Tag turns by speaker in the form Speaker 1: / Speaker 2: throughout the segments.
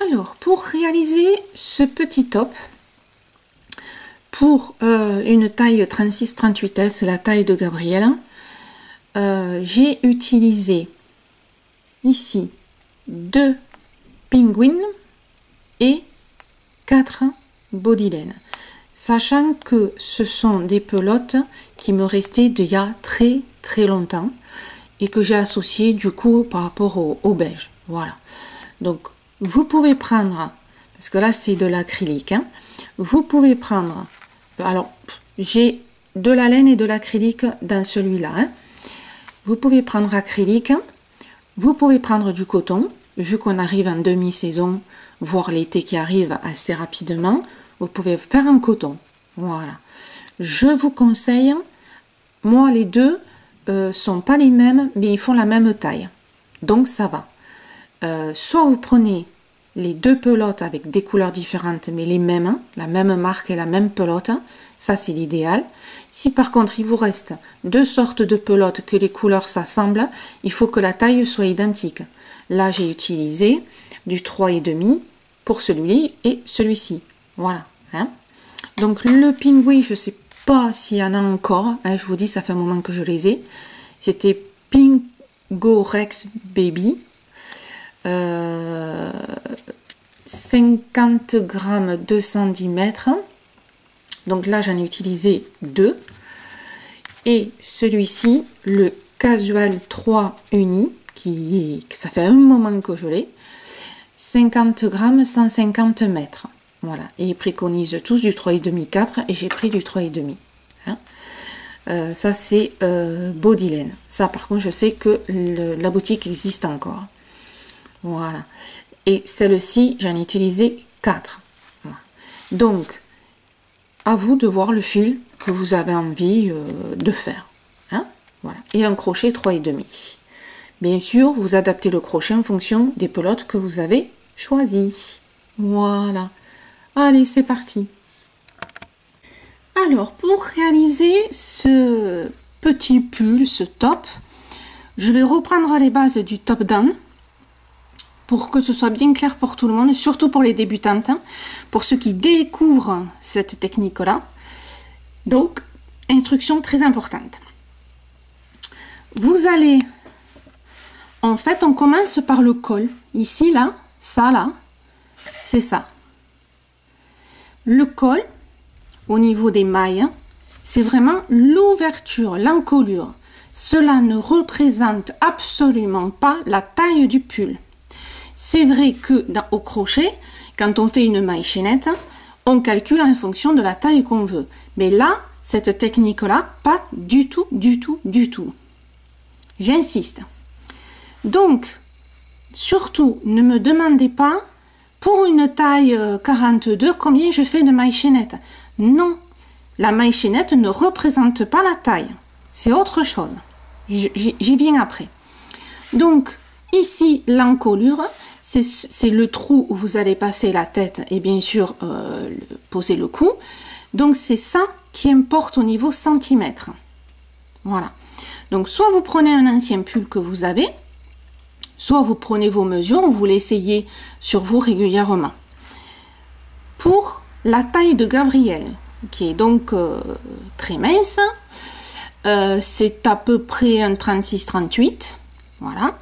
Speaker 1: Alors, pour réaliser ce petit top, pour une taille 36-38S, la taille de Gabrielle, j'ai utilisé ici 2 pingouins et 4 bodylaine, sachant que ce sont des pelotes qui me restaient d'il y a très longtemps et que j'ai associé du coup par rapport au beige. Voilà, donc vous pouvez prendre, parce que là c'est de l'acrylique, hein, vous pouvez prendre, alors j'ai de la laine et de l'acrylique dans celui-là, hein. Vous pouvez prendre acrylique, vous pouvez prendre du coton, vu qu'on arrive en demi-saison, voire l'été qui arrive assez rapidement, vous pouvez faire un coton. Voilà. Je vous conseille, moi les deux sont pas les mêmes, mais ils font la même taille. Donc ça va. Soit vous prenez les 2 pelotes avec des couleurs différentes, mais les mêmes, hein, la même marque et la même pelote, ça c'est l'idéal. Si par contre il vous reste 2 sortes de pelotes que les couleurs s'assemblent, il faut que la taille soit identique. Là j'ai utilisé du 3,5 pour celui-là et celui-ci. Voilà. Hein. Donc le pingouin, je ne sais pas s'il y en a encore. Hein, je vous dis, ça fait un moment que je les ai. C'était Pingo Rex Baby. 50 grammes 210 mètres. Donc là, j'en ai utilisé 2. Et celui-ci, le Casual 3 uni, ça fait un moment que je l'ai. 50 grammes 150 mètres. Voilà, et ils préconisent tous du 3,5-4 et j'ai pris du 3,5. Hein. Ça c'est bodylaine. Ça par contre je sais que la boutique existe encore. Voilà. Et celle-ci j'en ai utilisé 4. Voilà. Donc à vous de voir le fil que vous avez envie de faire. Hein. Voilà. Et un crochet 3,5. Bien sûr vous adaptez le crochet en fonction des pelotes que vous avez choisies. Voilà. Allez, c'est parti. Alors, pour réaliser ce petit pull, ce top, je vais reprendre les bases du top down pour que ce soit bien clair pour tout le monde, surtout pour les débutantes, hein, pour ceux qui découvrent cette technique-là. Donc, instruction très importante. Vous allez, en fait, on commence par le col. Ici, là, ça, là, c'est ça. Le col, au niveau des mailles, c'est vraiment l'ouverture, l'encolure. Cela ne représente absolument pas la taille du pull. C'est vrai que au crochet, quand on fait une maille chaînette, on calcule en fonction de la taille qu'on veut. Mais là, cette technique-là, pas du tout, du tout, du tout. J'insiste. Donc, surtout, ne me demandez pas pour une taille 42, combien je fais de maille chaînette? Non, la maille chaînette ne représente pas la taille. C'est autre chose. J'y viens après. Donc, ici, l'encolure, c'est le trou où vous allez passer la tête et bien sûr poser le cou. Donc, c'est ça qui importe au niveau centimètre. Voilà. Donc, soit vous prenez un ancien pull que vous avez, soit vous prenez vos mesures, vous l'essayez sur vous régulièrement. Pour la taille de Gabrielle, qui est donc très mince, c'est à peu près un 36-38. Voilà.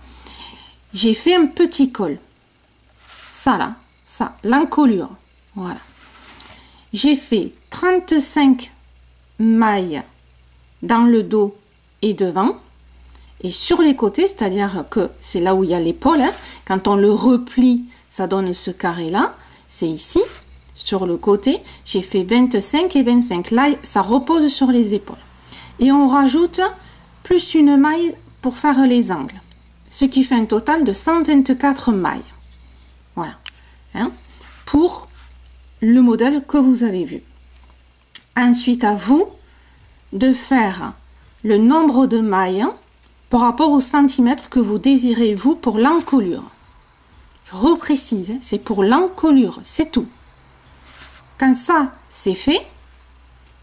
Speaker 1: J'ai fait un petit col. Ça là, ça, l'encolure. Voilà. J'ai fait 35 mailles dans le dos et devant. Et sur les côtés, c'est-à-dire que c'est là où il y a l'épaule, hein, quand on le replie, ça donne ce carré-là, c'est ici, sur le côté, j'ai fait 25 et 25. Là, ça repose sur les épaules. Et on rajoute plus une maille pour faire les angles, ce qui fait un total de 124 mailles. Voilà, hein, pour le modèle que vous avez vu. Ensuite, à vous de faire le nombre de mailles par rapport au centimètre que vous désirez, vous, pour l'encolure. Je reprécise, c'est pour l'encolure, c'est tout. Quand ça, c'est fait,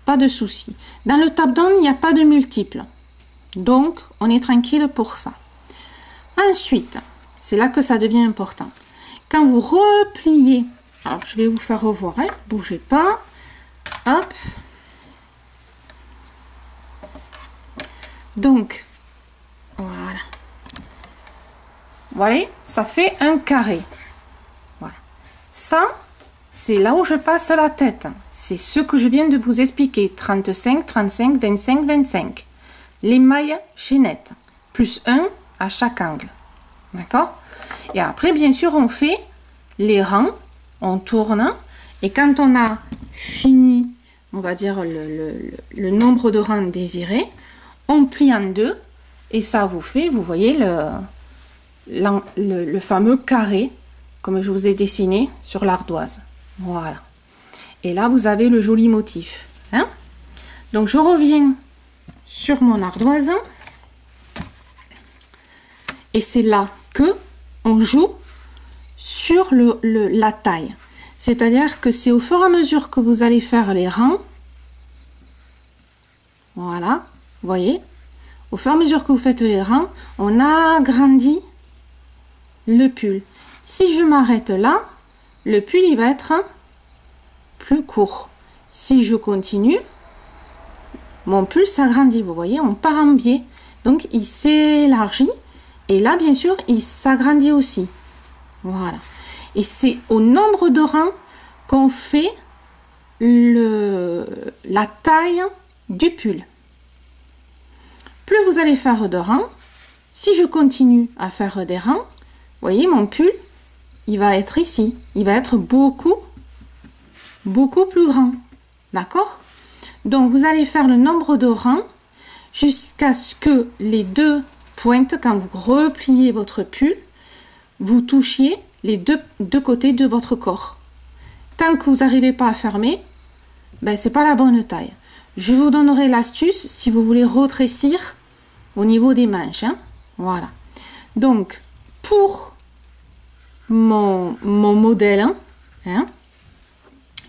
Speaker 1: pas de souci. Dans le top down, il n'y a pas de multiples. Donc, on est tranquille pour ça. Ensuite, c'est là que ça devient important. Quand vous repliez, alors je vais vous faire revoir, hein, bougez pas, hop. Donc, voilà. Voilà, ça fait un carré. Voilà. Ça, c'est là où je passe la tête. C'est ce que je viens de vous expliquer. 35, 35, 25, 25. Les mailles chaînettes. Plus 1 à chaque angle. D'accord? Et après, bien sûr, on fait les rangs. On tourne. Et quand on a fini, on va dire, le nombre de rangs désirés, on plie en deux. Et ça vous fait, vous voyez, le fameux carré, comme je vous ai dessiné sur l'ardoise. Voilà. Et là, vous avez le joli motif. Hein? Donc, je reviens sur mon ardoise. Et c'est là que on joue sur la taille. C'est-à-dire que c'est au fur et à mesure que vous allez faire les rangs. Voilà. Vous voyez? Au fur et à mesure que vous faites les rangs, on agrandit le pull. Si je m'arrête là, le pull il va être plus court. Si je continue, mon pull s'agrandit. Vous voyez, on part en biais. Donc, il s'élargit. Et là, bien sûr, il s'agrandit aussi. Voilà. Et c'est au nombre de rangs qu'on fait la taille du pull. Plus vous allez faire de rangs, si je continue à faire des rangs, vous voyez, mon pull, il va être ici. Il va être beaucoup plus grand. D'accord? Donc, vous allez faire le nombre de rangs jusqu'à ce que les deux pointes, quand vous repliez votre pull, vous touchiez les deux côtés de votre corps. Tant que vous n'arrivez pas à fermer, ben, c'est pas la bonne taille. Je vous donnerai l'astuce si vous voulez retrécir au niveau des manches. Hein. Voilà. Donc, pour mon modèle hein,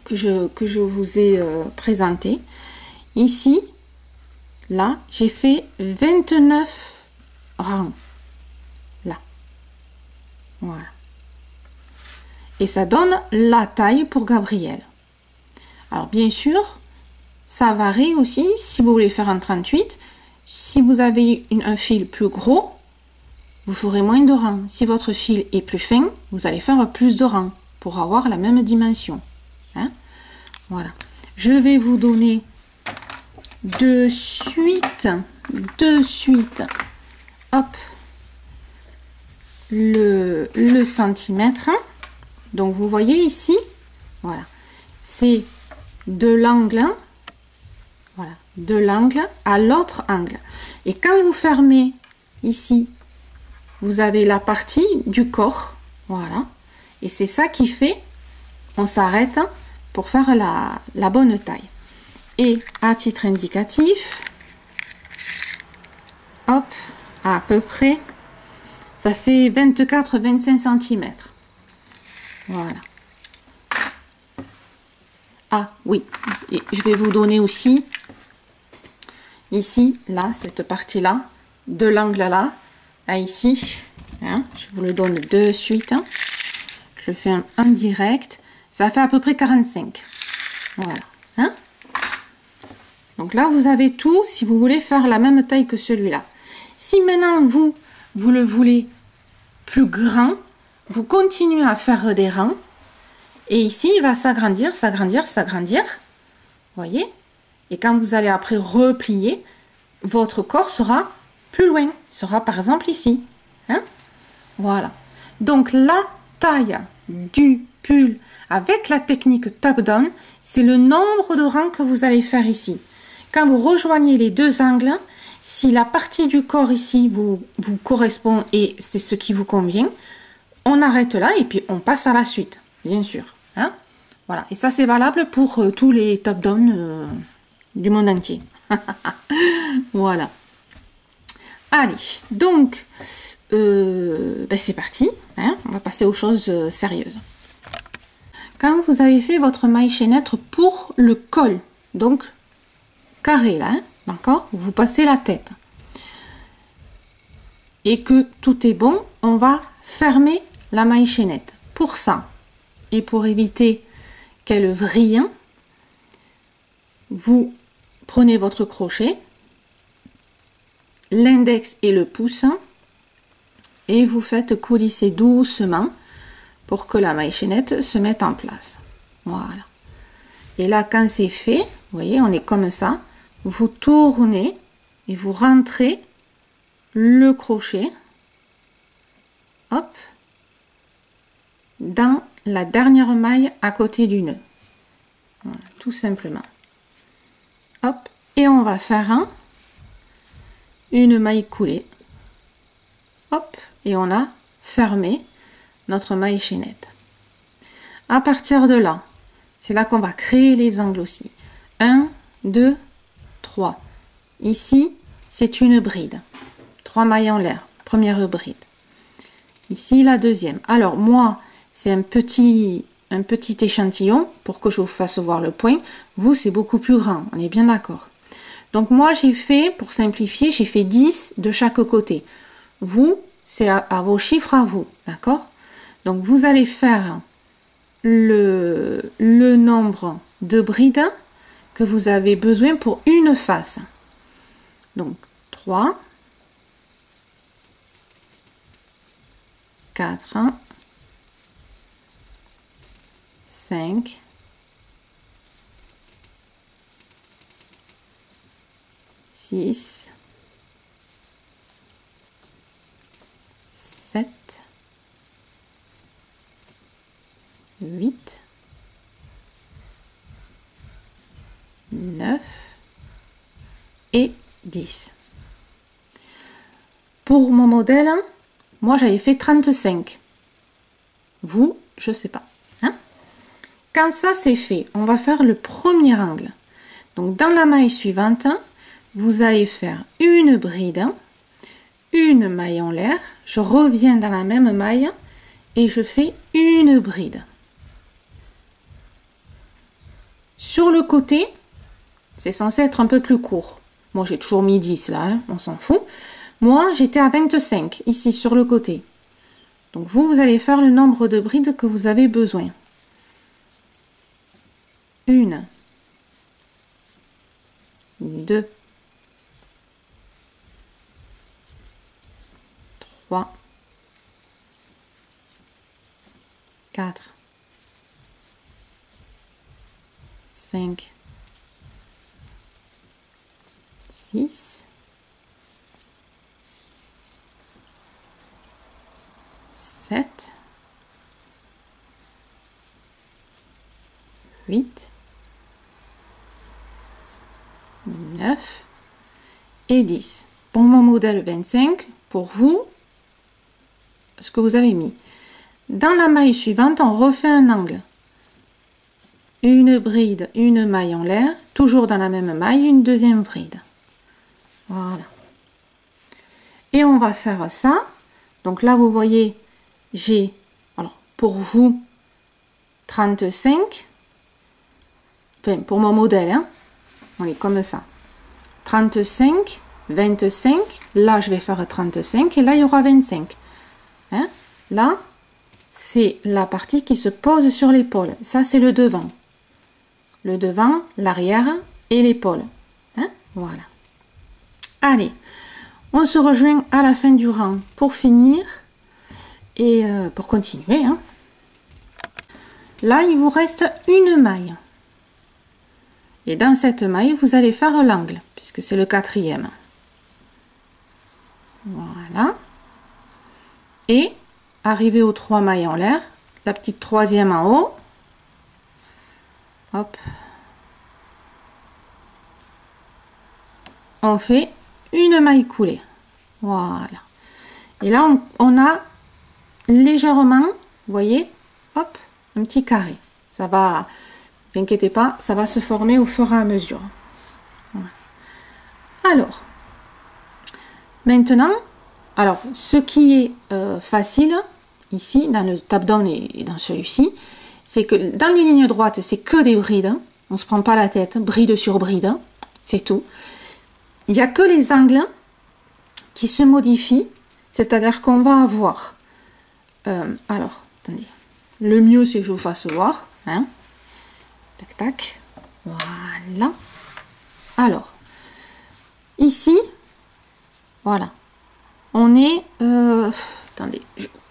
Speaker 1: que je vous ai présenté, ici, là, j'ai fait 29 rangs. Là. Voilà. Et ça donne la taille pour Gabrielle. Alors, bien sûr, ça varie aussi si vous voulez faire un 38. Si vous avez un fil plus gros, vous ferez moins de rangs. Si votre fil est plus fin, vous allez faire plus de rangs pour avoir la même dimension. Hein? Voilà. Je vais vous donner de suite, hop, le centimètre. Donc, vous voyez ici, voilà, c'est de l'angle, voilà, de l'angle à l'autre angle. Et quand vous fermez ici, vous avez la partie du corps, voilà. Et c'est ça qui fait, on s'arrête pour faire la bonne taille. Et à titre indicatif, hop, à peu près, ça fait 24-25 cm. Voilà. Ah oui, et je vais vous donner aussi, ici, là, cette partie-là, de l'angle là, à ici, hein, je vous le donne de suite. Hein. Je fais un direct, ça fait à peu près 45. Voilà. Hein. Donc là, vous avez tout si vous voulez faire la même taille que celui-là. Si maintenant, vous le voulez plus grand, vous continuez à faire des rangs. Et ici, il va s'agrandir, s'agrandir, s'agrandir. Voyez? Et quand vous allez après replier, votre corps sera plus loin. Il sera par exemple ici. Hein? Voilà. Donc la taille du pull avec la technique top-down, c'est le nombre de rangs que vous allez faire ici. Quand vous rejoignez les deux angles, si la partie du corps ici vous correspond et c'est ce qui vous convient, on arrête là et puis on passe à la suite, bien sûr. Hein? Voilà. Et ça, c'est valable pour tous les top-down du monde entier. Voilà. Allez, donc, ben c'est parti. Hein? On va passer aux choses sérieuses. Quand vous avez fait votre maille chaînette pour le col, donc carré là, hein? D'accord? Vous passez la tête. Et que tout est bon, on va fermer la maille chaînette. pour ça, et pour éviter qu'elle vrille, vous prenez votre crochet, l'index et le pouce, et vous faites coulisser doucement pour que la maille chaînette se mette en place. Voilà. Et là, quand c'est fait, vous voyez, on est comme ça, vous tournez et vous rentrez le crochet, hop, dans la dernière maille à côté du nœud. Voilà, tout simplement. Hop, et on va faire une maille coulée. Hop, et on a fermé notre maille chaînette. À partir de là, c'est là qu'on va créer les angles aussi. 1, 2, 3. Ici, c'est une bride. 3 mailles en l'air, première bride. Ici, la deuxième. Alors, moi, c'est un petit échantillon pour que je vous fasse voir le point. Vous, c'est beaucoup plus grand, on est bien d'accord. Donc, moi, j'ai fait, pour simplifier, j'ai fait 10 de chaque côté. Vous, c'est à vos chiffres à vous, d'accord? Donc, vous allez faire le nombre de brides que vous avez besoin pour une face. Donc, 3, 4, 5, 6, 7, 8, 9 et 10. Pour mon modèle, moi j'avais fait 35. Vous, je sais pas. Hein? Quand ça c'est fait, on va faire le premier angle. Donc dans la maille suivante, vous allez faire une bride, une maille en l'air, je reviens dans la même maille et je fais une bride. Sur le côté, c'est censé être un peu plus court. Moi, j'ai toujours mis 10 là, hein, on s'en fout. Moi, j'étais à 25 ici sur le côté. Donc vous allez faire le nombre de brides que vous avez besoin. 1, 2, 3, 4, 5, 6, 7, 8, 9 et 10. Pour mon modèle 25, pour vous, ce que vous avez mis. Dans la maille suivante, on refait un angle. Une bride, une maille en l'air, toujours dans la même maille, une deuxième bride. Voilà. Et on va faire ça. Donc là, vous voyez, j'ai, alors pour vous, 35. Enfin, pour mon modèle, hein, on est comme ça. 35, 25. Là, je vais faire 35 et là, il y aura 25. Hein? Là, c'est la partie qui se pose sur l'épaule. Ça, c'est le devant. Le devant, l'arrière et l'épaule. Hein? Voilà. Allez, on se rejoint à la fin du rang pour finir et pour continuer. Hein. Là, il vous reste une maille. Et dans cette maille, vous allez faire l'angle, puisque c'est le 4e. Voilà. Et arrivé aux 3 mailles en l'air, la petite 3e en haut. Hop. On fait une maille coulée. Voilà. Et là, on a légèrement, vous voyez, hop, un petit carré. Ça va, ne vous inquiétez pas, ça va se former au fur et à mesure. Voilà. Alors, maintenant, alors, ce qui est facile, ici, dans le top-down et dans celui-ci, c'est que dans les lignes droites, c'est que des brides. Hein. On ne se prend pas la tête, bride sur bride, hein. C'est tout. Il n'y a que les angles qui se modifient, c'est-à-dire qu'on va avoir... alors, attendez, Le mieux, c'est que je vous fasse voir. Hein. Tac, tac. Voilà. Alors, ici, voilà. On est... attendez,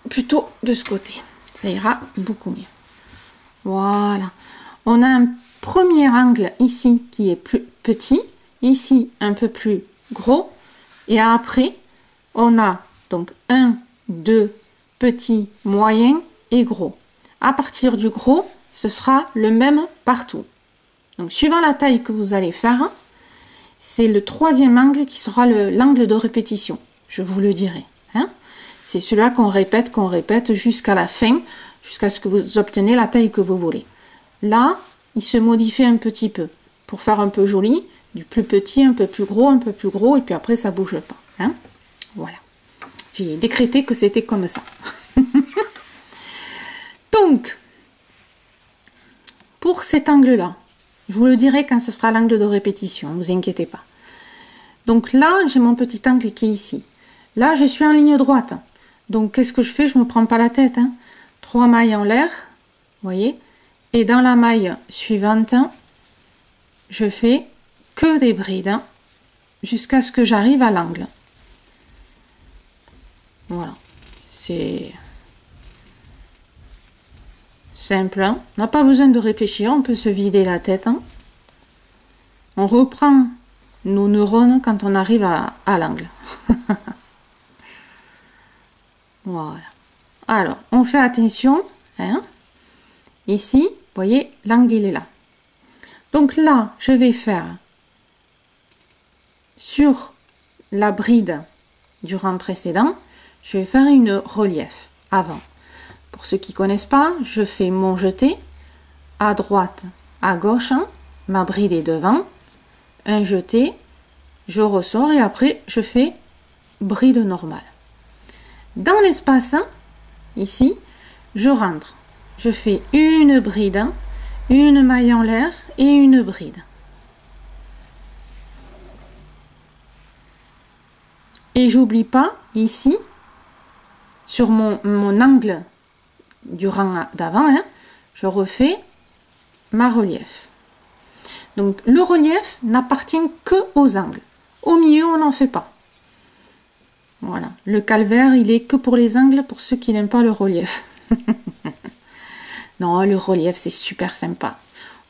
Speaker 1: plutôt de ce côté. Ça ira beaucoup mieux. Voilà. On a un premier angle ici qui est plus petit. Ici, un peu plus gros. Et après, on a donc 1, 2, petit, moyen et gros. À partir du gros, ce sera le même partout. Donc, suivant la taille que vous allez faire, c'est le troisième angle qui sera l'angle de répétition. Je vous le dirai. Hein? C'est celui-là qu'on répète jusqu'à la fin, jusqu'à ce que vous obtenez la taille que vous voulez. Là, il se modifie un petit peu pour faire un peu joli, du plus petit, un peu plus gros, et puis après, ça bouge pas. Hein? Voilà. J'ai décrété que c'était comme ça. Donc, pour cet angle-là, je vous le dirai quand ce sera l'angle de répétition, ne vous inquiétez pas. Donc là, j'ai mon petit angle qui est ici. Là, je suis en ligne droite. Donc, qu'est-ce que je fais? Je ne me prends pas la tête. Hein. 3 mailles en l'air, vous voyez. Et dans la maille suivante, je fais que des brides jusqu'à ce que j'arrive à l'angle. Voilà. C'est simple. Hein. On n'a pas besoin de réfléchir. On peut se vider la tête. Hein. On reprend nos neurones quand on arrive à l'angle. Voilà. Alors, on fait attention. Hein. Ici, vous voyez, l'angle, il est là. Donc là, je vais faire sur la bride du rang précédent, je vais faire une relief avant. Pour ceux qui ne connaissent pas, je fais mon jeté à droite, à gauche, ma bride est devant, un jeté, je ressors et après je fais bride normale. Dans l'espace, ici, je rentre, je fais une bride, une maille en l'air et une bride. Et j'oublie pas, ici, sur mon angle du rang d'avant, hein, je refais ma relief. Donc le relief n'appartient que aux angles. Au milieu, on n'en fait pas. Voilà. Le calvaire, il est que pour les angles, pour ceux qui n'aiment pas le relief. Non, le relief, c'est super sympa.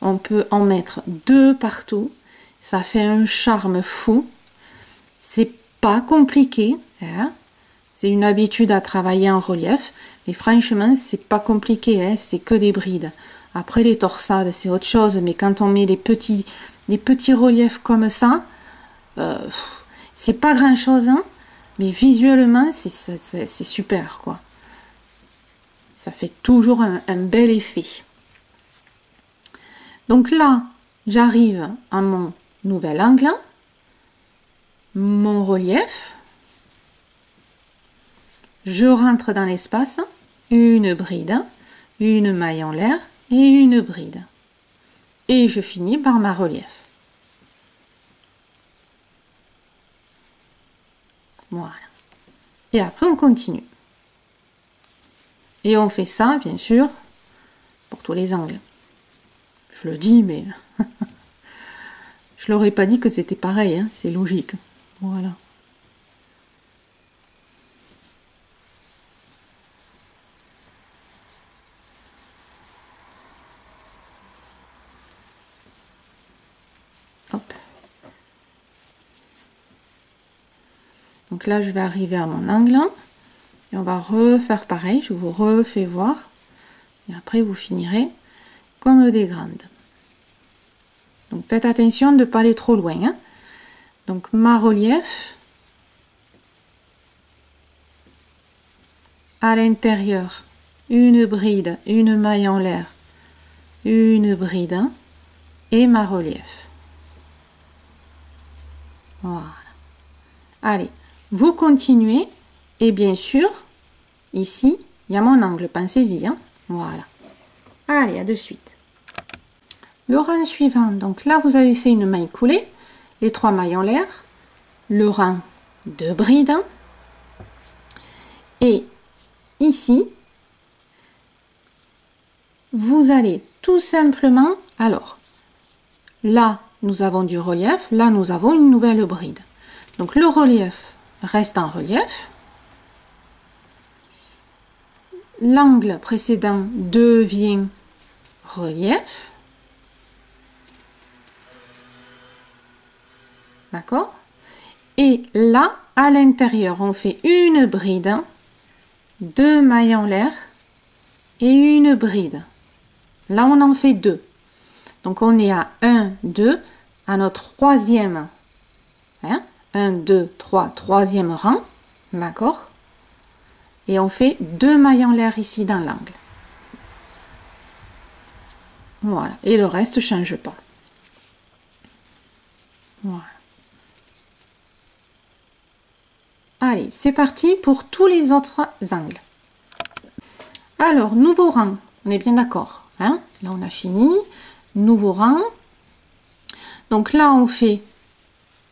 Speaker 1: On peut en mettre 2 partout. Ça fait un charme fou. C'est pas compliqué. Hein. C'est une habitude à travailler en relief. Mais franchement, c'est pas compliqué. Hein. C'est que des brides. Après, les torsades, c'est autre chose. Mais quand on met des petits reliefs comme ça, c'est pas grand-chose. Hein. Mais visuellement, c'est super, quoi. Ça fait toujours un bel effet. Donc là, j'arrive à mon nouvel angle, mon relief. Je rentre dans l'espace, une bride, une maille en l'air et une bride. Et je finis par ma relief. Voilà. Et après, on continue. Et on fait ça, bien sûr, pour tous les angles. Je le dis, mais je l'aurais pas dit que c'était pareil, hein, c'est logique. Voilà. Hop. Donc là, je vais arriver à mon angle. Et on va refaire pareil, je vous refais voir. Et après, vous finirez comme des grandes. Donc, faites attention de ne pas aller trop loin. Hein. Donc, ma relief. À l'intérieur, une bride, une maille en l'air, une bride et ma relief. Voilà. Allez, vous continuez. Et bien sûr, ici, il y a mon angle, pensez-y. Hein. Voilà. Allez, à de suite. Le rang suivant, donc là, vous avez fait une maille coulée, les 3 mailles en l'air, le rang de bride. Et ici, vous allez tout simplement, alors, là, nous avons du relief, là, nous avons une nouvelle bride. Donc, le relief reste en relief. L'angle précédent devient relief. D'accord? Et là, à l'intérieur, on fait une bride, 2 mailles en l'air et une bride. Là, on en fait 2. Donc, on est à 1, 2, à notre troisième. Hein? 1, 2, 3, troisième rang. D'accord? Et on fait 2 mailles en l'air ici dans l'angle. Voilà. Et le reste ne change pas. Voilà. Allez, c'est parti pour tous les autres angles. Alors, nouveau rang. On est bien d'accord. Hein? Là, on a fini. Nouveau rang. Donc là, on fait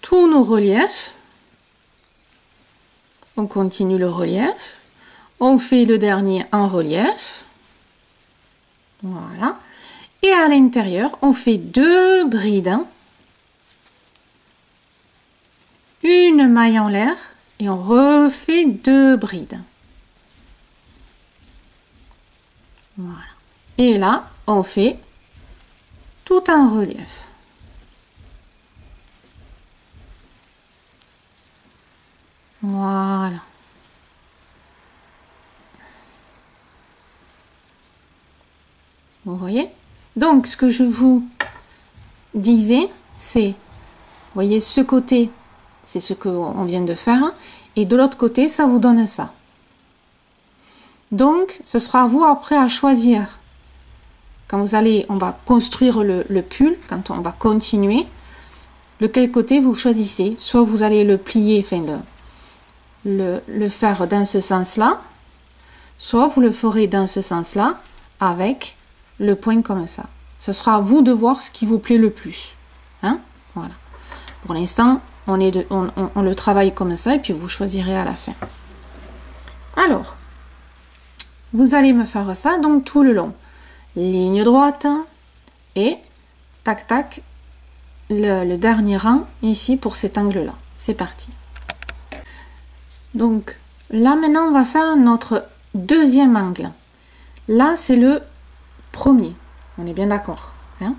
Speaker 1: tous nos reliefs. On continue le relief. On fait le dernier en relief. Voilà. Et à l'intérieur, on fait 2 brides. Une maille en l'air. Et on refait 2 brides. Voilà. Et là, on fait tout un relief. Voilà. Vous voyez? Donc, ce que je vous disais, c'est, vous voyez, ce côté, c'est ce qu'on vient de faire. Et de l'autre côté, ça vous donne ça. Donc, ce sera à vous après à choisir. Quand vous allez, on va construire le pull, quand on va continuer, lequel côté vous choisissez. Soit vous allez le plier, enfin le faire dans ce sens-là, soit vous le ferez dans ce sens-là avec le point comme ça. Ce sera à vous de voir ce qui vous plaît le plus. Hein? Voilà. Pour l'instant, on le travaille comme ça et puis vous choisirez à la fin. Alors, vous allez me faire ça donc tout le long. Ligne droite et tac tac le dernier rang ici pour cet angle-là. C'est parti. Donc là maintenant on va faire notre deuxième angle. Là c'est le premier. On est bien d'accord. Hein?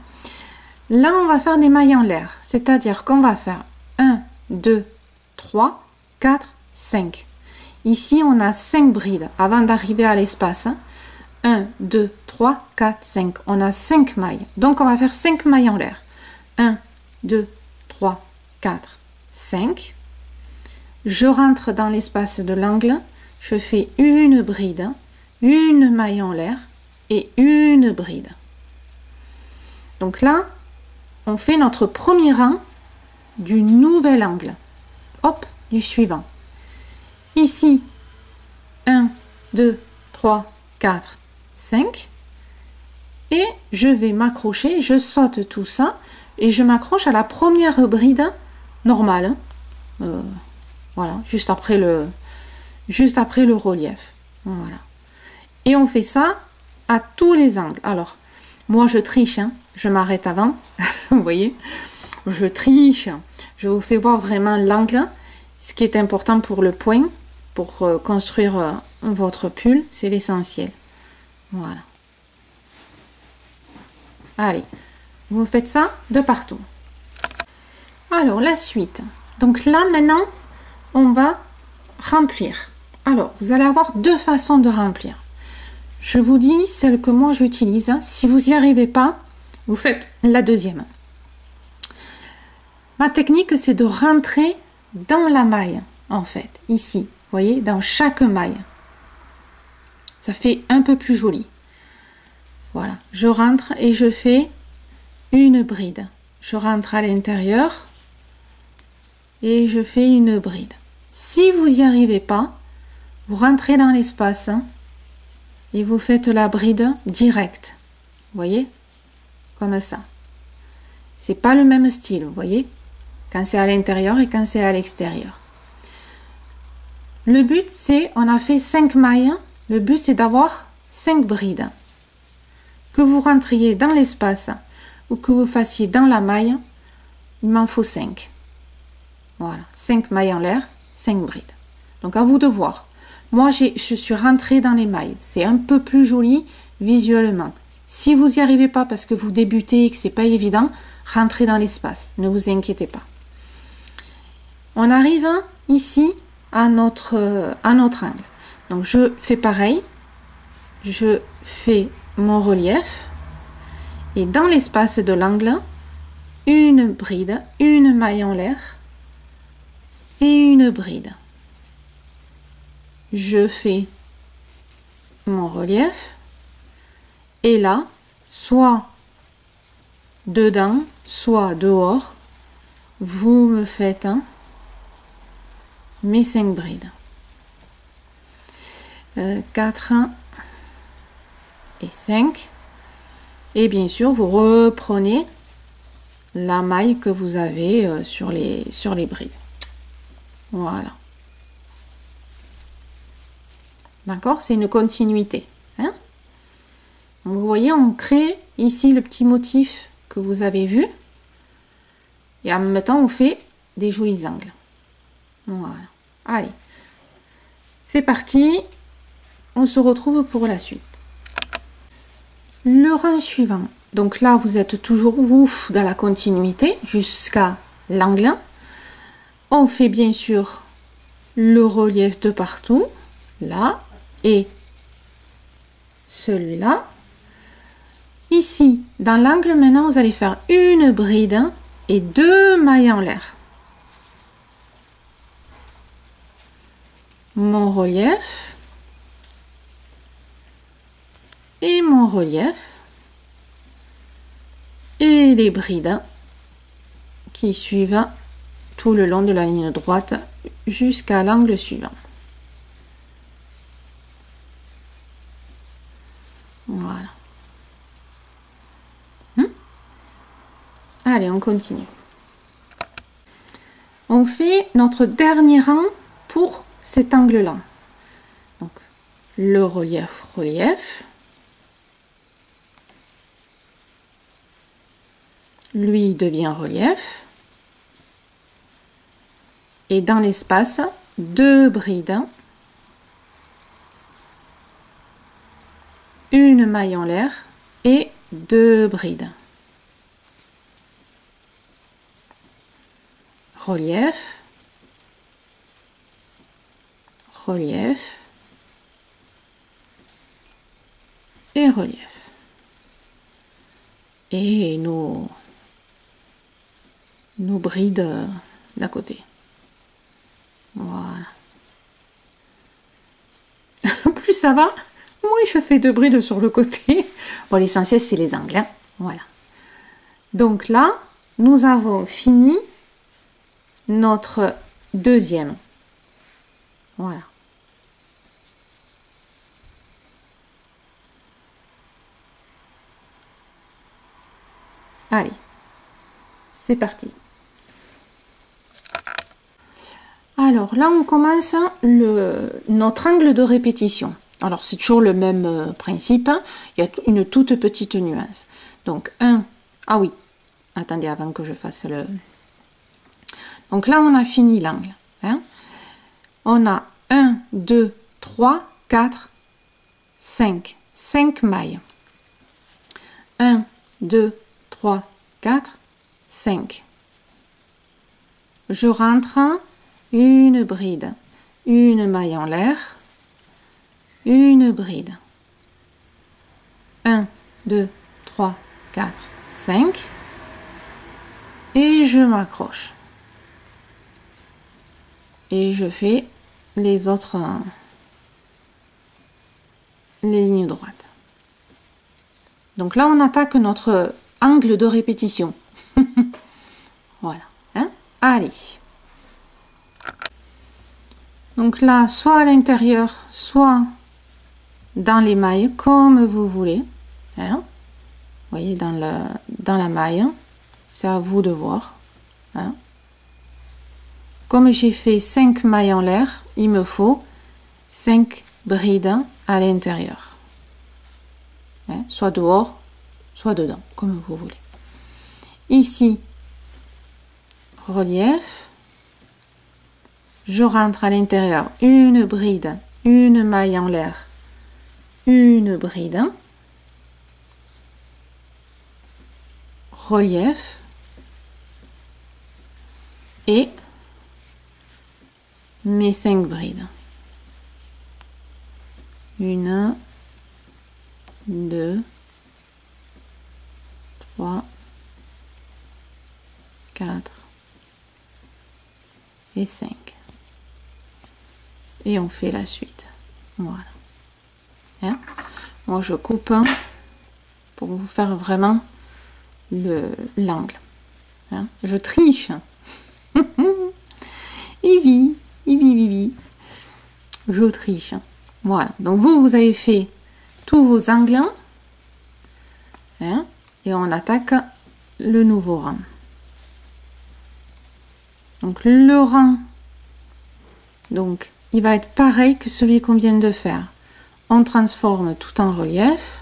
Speaker 1: Là on va faire des mailles en l'air. C'est-à-dire qu'on va faire 1, 2, 3, 4, 5. Ici, on a 5 brides avant d'arriver à l'espace. 1, 2, 3, 4, 5. On a 5 mailles. Donc, on va faire 5 mailles en l'air. 1, 2, 3, 4, 5. Je rentre dans l'espace de l'angle. Je fais une bride, une maille en l'air et une bride. Donc là, on fait notre premier rang du nouvel angle. Hop, du suivant. Ici, 1, 2, 3, 4, 5. Et je vais m'accrocher, je saute tout ça et je m'accroche à la première bride normale. Voilà, juste après le relief. Voilà. Et on fait ça à tous les angles. Alors, moi je triche, hein, je m'arrête avant. Vous voyez, je triche. Je vous fais voir vraiment l'angle. Ce qui est important pour le point, pour construire votre pull, c'est l'essentiel. Voilà. Allez, vous faites ça de partout. Alors, la suite. Donc là, maintenant, on va remplir. Alors, vous allez avoir 2 façons de remplir. Je vous dis celle que moi j'utilise. Si vous n'y arrivez pas, vous faites la deuxième. Ma technique, c'est de rentrer dans la maille, en fait, ici, vous voyez, dans chaque maille. Ça fait un peu plus joli. Voilà, je rentre et je fais une bride. Je rentre à l'intérieur et je fais une bride. Si vous n'y arrivez pas, vous rentrez dans l'espace et vous faites la bride directe. Vous voyez, comme ça. C'est pas le même style, vous voyez, quand c'est à l'intérieur et quand c'est à l'extérieur. Le but, c'est, on a fait 5 mailles. Le but, c'est d'avoir 5 brides. que vous rentriez dans l'espace ou que vous fassiez dans la maille, il m'en faut 5. Voilà, 5 mailles en l'air, 5 brides. Donc à vous de voir. Moi, je suis rentrée dans les mailles. C'est un peu plus joli visuellement. Si vous n'y arrivez pas parce que vous débutez et que c'est pas évident, rentrez dans l'espace. Ne vous inquiétez pas. On arrive ici à notre angle. Donc je fais pareil. Je fais mon relief. Et dans l'espace de l'angle, une bride, une maille en l'air et une bride. Je fais mon relief et là, soit dedans, soit dehors, vous me faites mes 5 brides. 4 et 5. Et bien sûr, vous reprenez la maille que vous avez sur les brides. Voilà. D'accord? C'est une continuité. Hein? Donc, vous voyez, on crée ici le petit motif que vous avez vu. Et en même temps, on fait des jolis angles. Voilà. Allez. C'est parti. On se retrouve pour la suite. Le rang suivant. Donc là, vous êtes toujours dans la continuité jusqu'à l'angle. On fait bien sûr le relief de partout. Là. Et celui-là. Ici, dans l'angle, maintenant, vous allez faire une bride et 2 mailles en l'air. Mon relief. Et mon relief. Et les brides qui suivent tout le long de la ligne droite jusqu'à l'angle suivant. Voilà. Allez, on continue. On fait notre dernier rang pour cet angle-là. Donc, le relief, relief. Lui devient relief. Et dans l'espace, 2 brides. Une maille en l'air et 2 brides. Relief, relief et relief. Et nos brides d'à côté. Voilà. Plus ça va, moi je fais 2 brides sur le côté. Bon, l'essentiel c'est les angles. Hein. Voilà. Donc là, nous avons fini notre deuxième. Voilà. Allez, c'est parti. Alors là, on commence notre angle de répétition. Alors, c'est toujours le même principe. Hein. Il y a une toute petite nuance. Donc, ah oui, attendez, avant que je fasse le... Donc là, on a fini l'angle. Hein. On a 1, 2, 3, 4, 5. 5 mailles. 1, 2, 3, 4, 5. Je rentre une bride, une maille en l'air, une bride. 1, 2, 3, 4, 5. Et je m'accroche. Et je fais les autres les lignes droites. Donc là, on attaque notre angle de répétition. Voilà. Hein? Allez. Donc là, soit à l'intérieur, soit dans les mailles, comme vous voulez. Hein? Vous voyez, dans la maille, c'est à vous de voir. Hein? Comme j'ai fait 5 mailles en l'air, il me faut 5 brides à l'intérieur. Hein? Soit dehors, soit dedans, comme vous voulez. Ici, relief. Je rentre à l'intérieur une bride, une maille en l'air, une bride, relief et mes 5 brides. 1, 2, 3, 4 et 5. Et on fait la suite. Voilà. Hein? Moi, je coupe pour vous faire vraiment l'angle. Hein? Je triche. Il vit. Je triche. Voilà. Donc, vous avez fait tous vos angles. Hein? Et on attaque le nouveau rang. Donc, le rang. Donc, il va être pareil que celui qu'on vient de faire. On transforme tout en relief.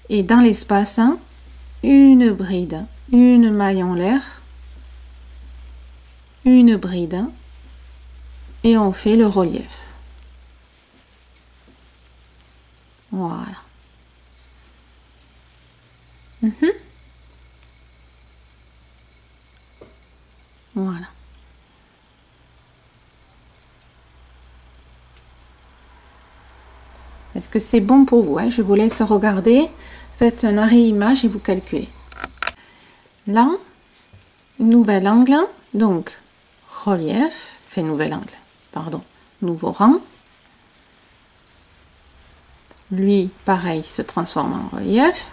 Speaker 1: Et dans l'espace, une bride, une maille en l'air, une bride, et on fait le relief. Voilà. Voilà. Est-ce que c'est bon pour vous, hein? Je vous laisse regarder. Faites un arrêt image et vous calculez. Là, nouvel angle. Donc, relief. Fait nouvel angle. Pardon. Nouveau rang. Lui, pareil, se transforme en relief.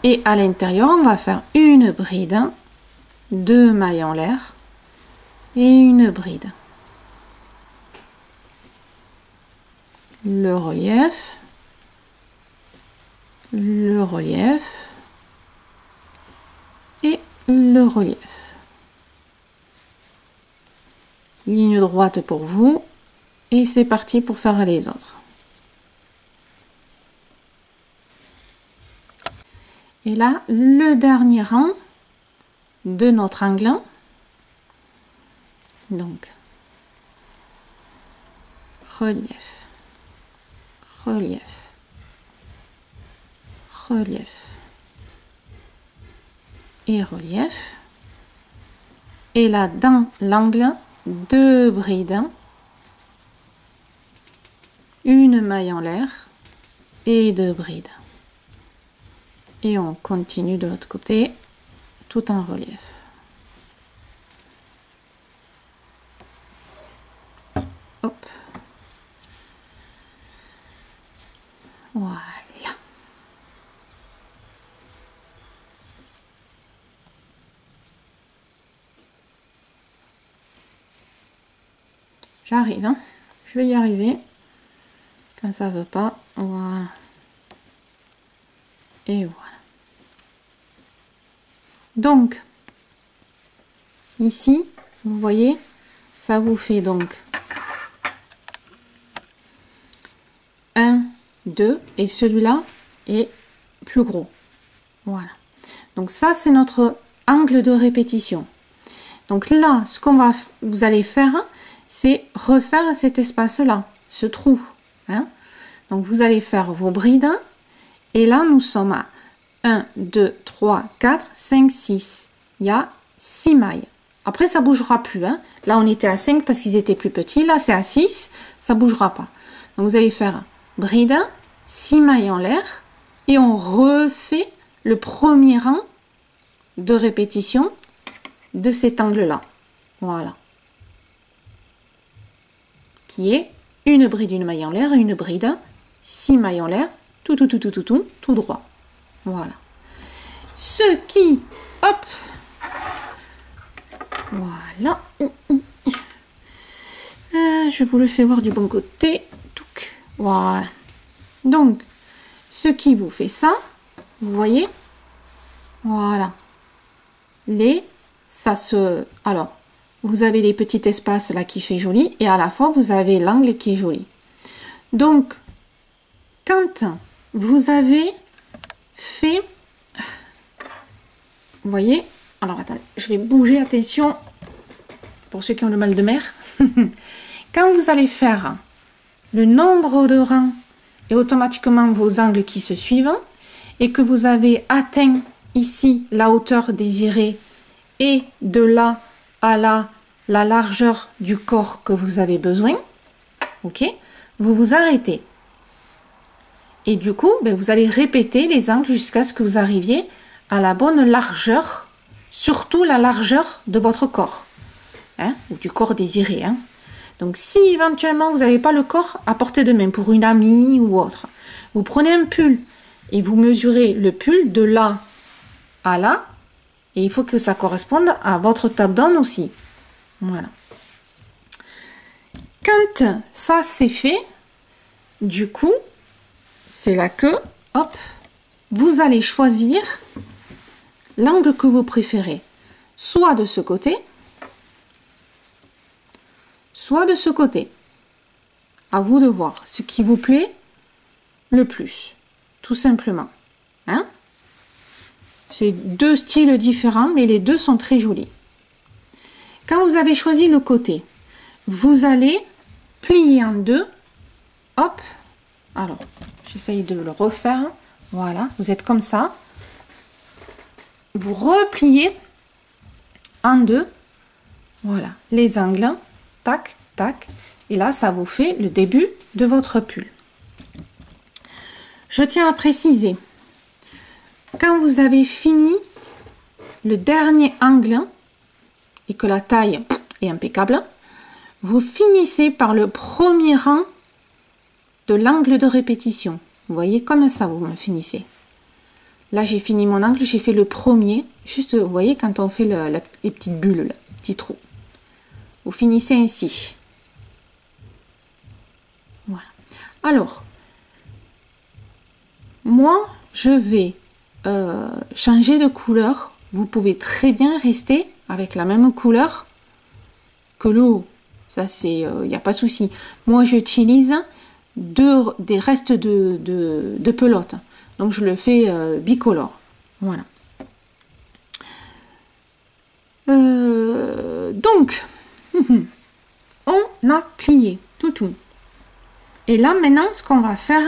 Speaker 1: Et à l'intérieur, on va faire une bride, 2 mailles en l'air et une bride. Le relief et le relief. Ligne droite pour vous et c'est parti pour faire les autres. Et là, le dernier rang de notre angle. Donc, relief, relief, relief et relief. Et là, dans l'angle, 2 brides, une maille en l'air et 2 brides. Et on continue de l'autre côté, tout en relief. Hop. Voilà. J'arrive, hein. Je vais y arriver. Quand ça veut pas, voilà. Et voilà. Donc, ici, vous voyez, ça vous fait donc 1, 2, et celui-là est plus gros. Voilà. Donc ça, c'est notre angle de répétition. Donc là, ce qu'on va, vous allez faire, c'est refaire cet espace-là, ce trou. Hein. Donc vous allez faire vos brides. Et là, nous sommes à 1, 2, 3, 4, 5, 6. Il y a 6 mailles. Après, ça ne bougera plus. Hein. Là, on était à 5 parce qu'ils étaient plus petits. Là, c'est à 6. Ça ne bougera pas. Donc, vous allez faire bride, 6 mailles en l'air. Et on refait le premier rang de répétition de cet angle-là. Voilà. Qui est une bride, une maille en l'air, une bride, 6 mailles en l'air, tout droit. Voilà. Ce qui, hop, voilà. Je vous le fais voir du bon côté. Voilà. Donc, ce qui vous fait ça, vous voyez, voilà. Alors, vous avez les petits espaces là qui fait joli et à la fois vous avez l'angle qui est joli. Donc, quand vous avez fait, vous voyez, alors attendez, je vais bouger, attention, pour ceux qui ont le mal de mer. Quand vous allez faire le nombre de rangs et automatiquement vos angles qui se suivent, et que vous avez atteint ici la hauteur désirée et de là à là la largeur du corps que vous avez besoin, ok, vous vous arrêtez. Et du coup, ben, vous allez répéter les angles jusqu'à ce que vous arriviez à la bonne largeur, surtout la largeur de votre corps, hein, ou du corps désiré. Hein. Donc si éventuellement vous n'avez pas le corps à portée de main pour une amie ou autre, vous prenez un pull et vous mesurez le pull de là à là, et il faut que ça corresponde à votre top-down aussi. Voilà. Quand ça c'est fait, du coup, c'est là que, hop, vous allez choisir l'angle que vous préférez, soit de ce côté, soit de ce côté. À vous de voir ce qui vous plaît le plus, tout simplement. Hein? C'est deux styles différents, mais les deux sont très jolis. Quand vous avez choisi le côté, vous allez plier en deux. Hop, alors, j'essaye de le refaire. Voilà, vous êtes comme ça. Vous repliez en deux. Voilà, les angles. Tac, tac. Et là, ça vous fait le début de votre pull. Je tiens à préciser, quand vous avez fini le dernier angle et que la taille est impeccable, vous finissez par le premier rang de l'angle de répétition. Vous voyez, comme ça, vous me finissez. Là, j'ai fini mon angle, j'ai fait le premier. Juste, vous voyez, quand on fait les petites bulles, là, les petits trous. Vous finissez ainsi. Voilà. Alors, moi, je vais changer de couleur. Vous pouvez très bien rester avec la même couleur que le haut. Ça, c'est, il n'y a pas de souci. Moi, j'utilise des restes de pelote. Donc, je le fais bicolore. Voilà. Donc, on a plié tout. Et là, maintenant, ce qu'on va faire,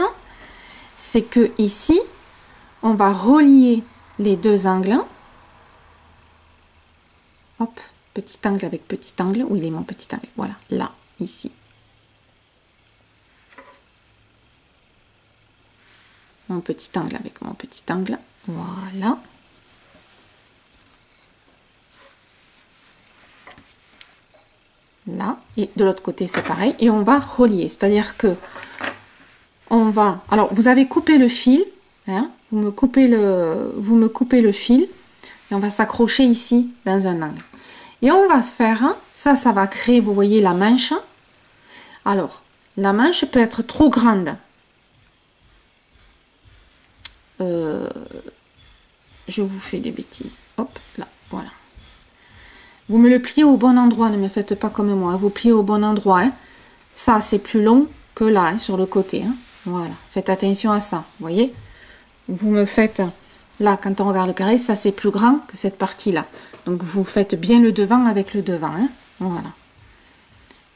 Speaker 1: c'est que ici, on va relier les deux angles. Hop, petit angle avec petit angle. Où il est mon petit angle? Voilà, là, ici. Mon petit angle avec mon petit angle. Voilà. Là, et de l'autre côté, c'est pareil. Et on va relier. C'est-à-dire que on va... Alors, vous avez coupé le fil. Hein, vous me coupez le fil. Et on va s'accrocher ici dans un angle. Et on va faire... Ça va créer, vous voyez, la manche. Alors, la manche peut être trop grande. Je vous fais des bêtises. Hop, là, voilà. Vous me le pliez au bon endroit, ne me faites pas comme moi. Vous pliez au bon endroit. Hein. Ça, c'est plus long que là, hein, sur le côté. Hein. Voilà, faites attention à ça. Vous voyez, vous me faites... Là, quand on regarde le carré, ça, c'est plus grand que cette partie-là. Donc, vous faites bien le devant avec le devant. Hein. Voilà.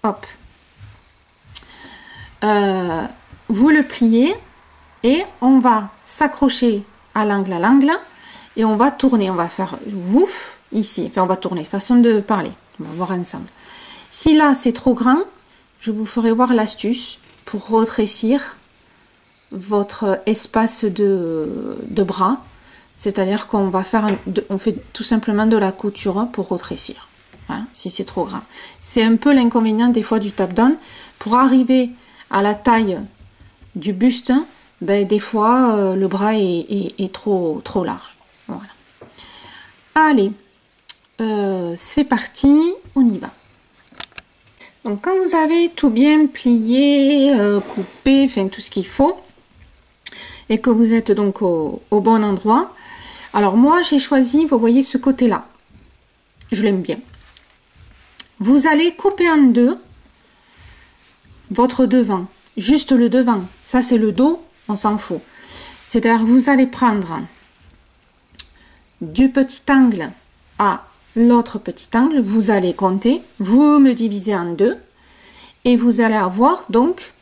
Speaker 1: Hop. Vous le pliez et on va s'accrocher à l'angle et on va tourner. On va faire ouf ici. Enfin, on va tourner. Façon de parler. On va voir ensemble. Si là, c'est trop grand, je vous ferai voir l'astuce pour rétrécir votre espace de bras. C'est-à-dire qu'on va faire, on fait tout simplement de la couture pour rétrécir. Hein, si c'est trop grand. C'est un peu l'inconvénient des fois du top-down. Pour arriver à la taille du buste, ben, des fois le bras est trop large. Voilà. Allez, c'est parti, on y va. Donc quand vous avez tout bien plié, coupé, enfin tout ce qu'il faut, et que vous êtes donc au bon endroit, alors moi j'ai choisi, vous voyez ce côté-là, je l'aime bien. Vous allez couper en deux votre devant, juste le devant, ça c'est le dos, on s'en fout. C'est-à-dire que vous allez prendre du petit angle à l'autre petit angle, vous allez compter, vous me divisez en deux et vous allez avoir donc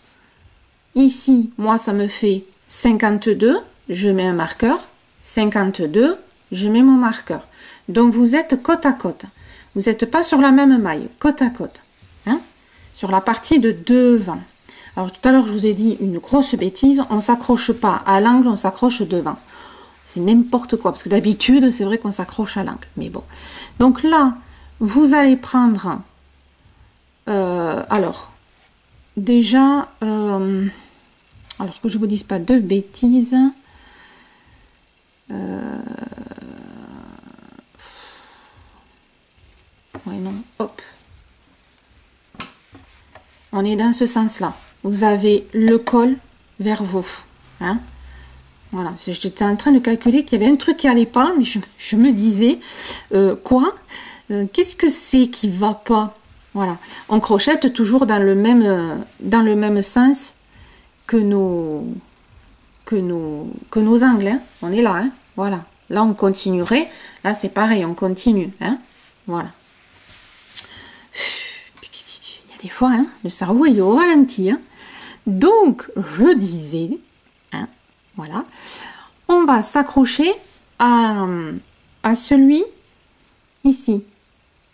Speaker 1: ici, moi ça me fait 52, je mets un marqueur, 52, je mets mon marqueur. Donc vous êtes côte à côte, vous n'êtes pas sur la même maille, côte à côte, hein, sur la partie de devant. Alors tout à l'heure je vous ai dit une grosse bêtise, on ne s'accroche pas à l'angle, on s'accroche devant. C'est n'importe quoi, parce que d'habitude, c'est vrai qu'on s'accroche à l'angle. Mais bon. Donc là, vous allez prendre... alors, déjà... alors que je ne vous dise pas de bêtises. Ouais, non. Hop. On est dans ce sens-là. Vous avez le col vers vous. Hein? Voilà, j'étais en train de calculer qu'il y avait un truc qui allait pas, mais je me disais, quoi qu'est-ce que c'est qui va pas? Voilà, on crochette toujours dans le même sens que nos angles, hein. On est là, hein. Voilà. Là, on continuerait. Là, c'est pareil, on continue, hein. Voilà. Il y a des fois, hein, le cerveau, il est au ralenti, hein. Donc, je disais... Voilà, on va s'accrocher à celui ici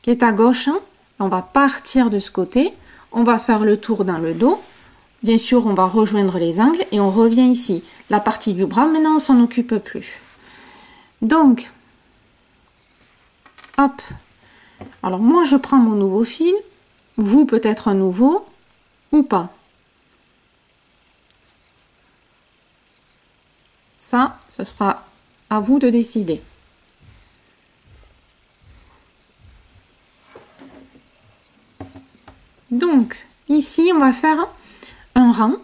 Speaker 1: qui est à gauche. On va partir de ce côté, on va faire le tour dans le dos. Bien sûr, on va rejoindre les angles et on revient ici. La partie du bras, maintenant, on s'en occupe plus. Donc, hop. Alors, moi, je prends mon nouveau fil. Vous, peut-être un nouveau ou pas. Ça, ce sera à vous de décider. Donc, ici, on va faire un rang,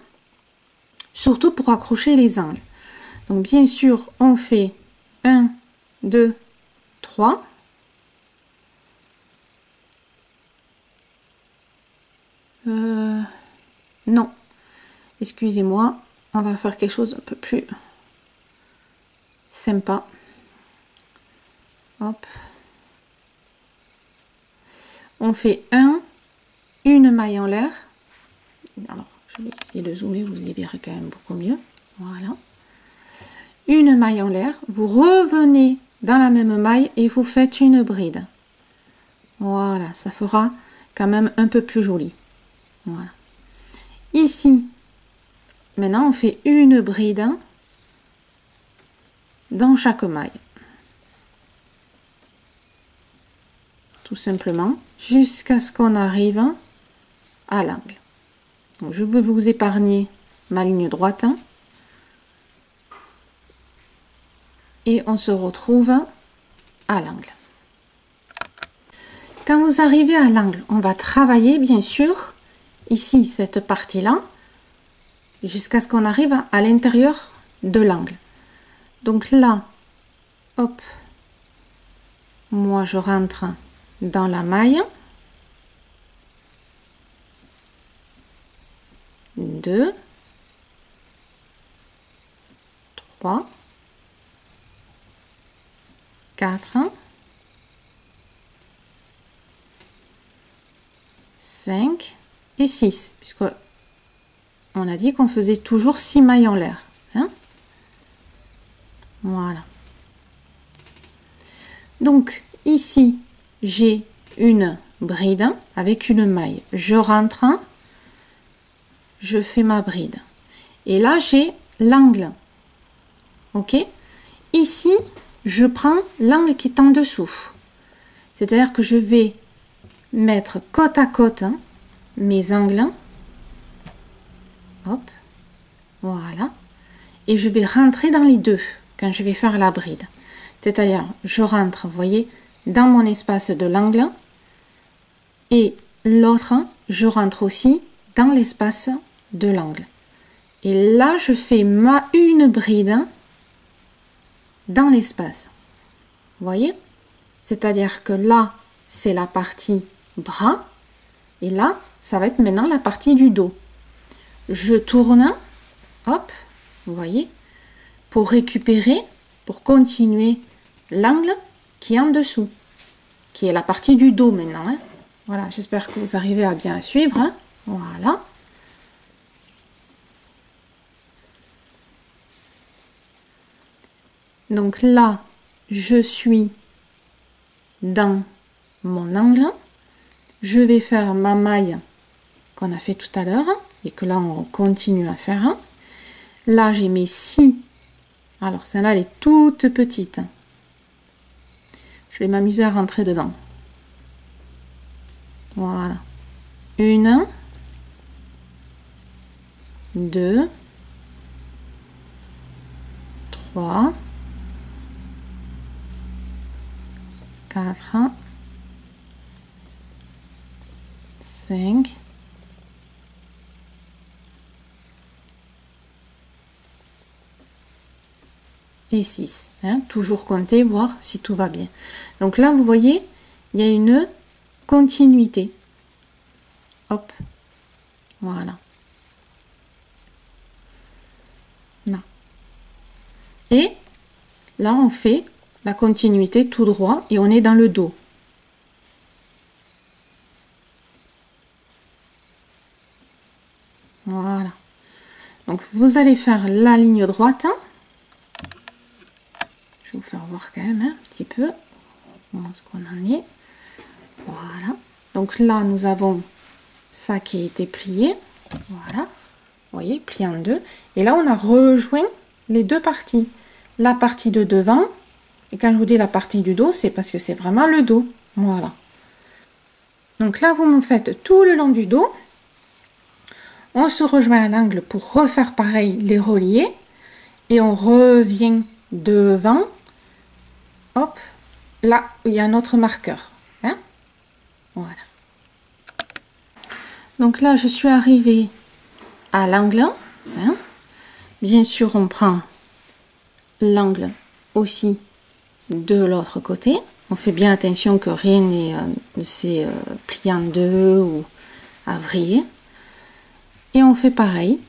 Speaker 1: surtout pour accrocher les angles. Donc, bien sûr, on fait 1, 2, 3. Non, excusez-moi, on va faire quelque chose un peu plus... sympa. Hop. On fait une maille en l'air. Alors, je vais essayer de zoomer, vous y verrez quand même beaucoup mieux. Voilà. Une maille en l'air. Vous revenez dans la même maille et vous faites une bride. Voilà, ça fera quand même un peu plus joli. Voilà. Ici, maintenant, on fait une bride dans chaque maille. Tout simplement, jusqu'à ce qu'on arrive à l'angle. Donc, je vais vous épargner ma ligne droite. Et on se retrouve à l'angle. Quand vous arrivez à l'angle, on va travailler, bien sûr, ici, cette partie-là, jusqu'à ce qu'on arrive à l'intérieur de l'angle. Donc là, hop, moi je rentre dans la maille. 2, 3, 4, 5 et 6, puisque on a dit qu'on faisait toujours 6 mailles en l'air. Hein? Voilà. Donc ici, j'ai une bride avec une maille. Je rentre, je fais ma bride. Et là, j'ai l'angle. Ok? Ici, je prends l'angle qui est en dessous. C'est-à-dire que je vais mettre côte à côte mes angles. Hop. Voilà. Et je vais rentrer dans les deux quand je vais faire la bride. C'est-à-dire, je rentre, vous voyez, dans mon espace de l'angle. Et l'autre, je rentre aussi dans l'espace de l'angle. Et là, je fais une bride dans l'espace. Vous voyez? C'est-à-dire que là, c'est la partie bras. Et là, ça va être maintenant la partie du dos. Je tourne, hop, vous voyez, pour récupérer, pour continuer l'angle qui est en dessous, qui est la partie du dos maintenant. Hein. Voilà, j'espère que vous arrivez à bien suivre. Hein. Voilà. Donc là, je suis dans mon angle. Je vais faire ma maille qu'on a fait tout à l'heure et que là, on continue à faire. Là, j'ai mes 6. Alors, celle-là, elle est toute petite. Je vais m'amuser à rentrer dedans. Voilà. 1, 2, 3, 4, 5, et 6. Hein, toujours compter, voir si tout va bien. Donc là, vous voyez, il y a une continuité. Hop. Voilà. Là. Et là, on fait la continuité tout droit et on est dans le dos. Voilà. Donc, vous allez faire la ligne droite. Je vais vous faire voir quand même un petit peu ce qu'on en est. Voilà. Donc là, nous avons ça qui a été plié. Voilà. Vous voyez, plié en deux. Et là, on a rejoint les deux parties. La partie de devant. Et quand je vous dis la partie du dos, c'est parce que c'est vraiment le dos. Voilà. Donc là, vous me faites tout le long du dos. On se rejoint à l'angle pour refaire pareil les reliés. Et on revient devant. Hop. Là, il y a un autre marqueur. Hein? Voilà. Donc là, je suis arrivée à l'angle. Hein? Bien sûr, on prend l'angle aussi de l'autre côté. On fait bien attention que rien ne s'est plié en deux ou à vriller. Et on fait pareil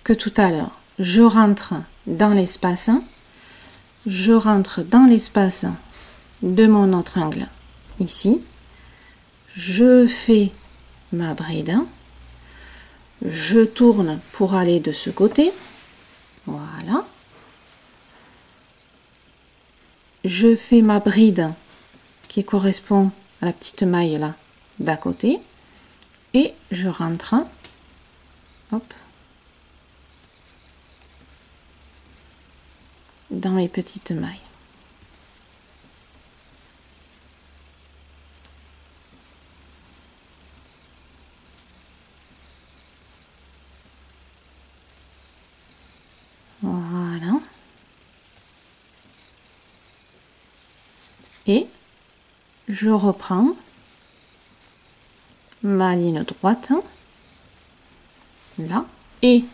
Speaker 1: que tout à l'heure. Je rentre dans l'espace. Je rentre dans l'espace de mon autre angle ici. Je fais ma bride. Je tourne pour aller de ce côté. Voilà. Je fais ma bride qui correspond à la petite maille là d'à côté. Et je rentre. Hop. Dans mes petites mailles. Voilà. Et je reprends ma ligne droite. Là. Et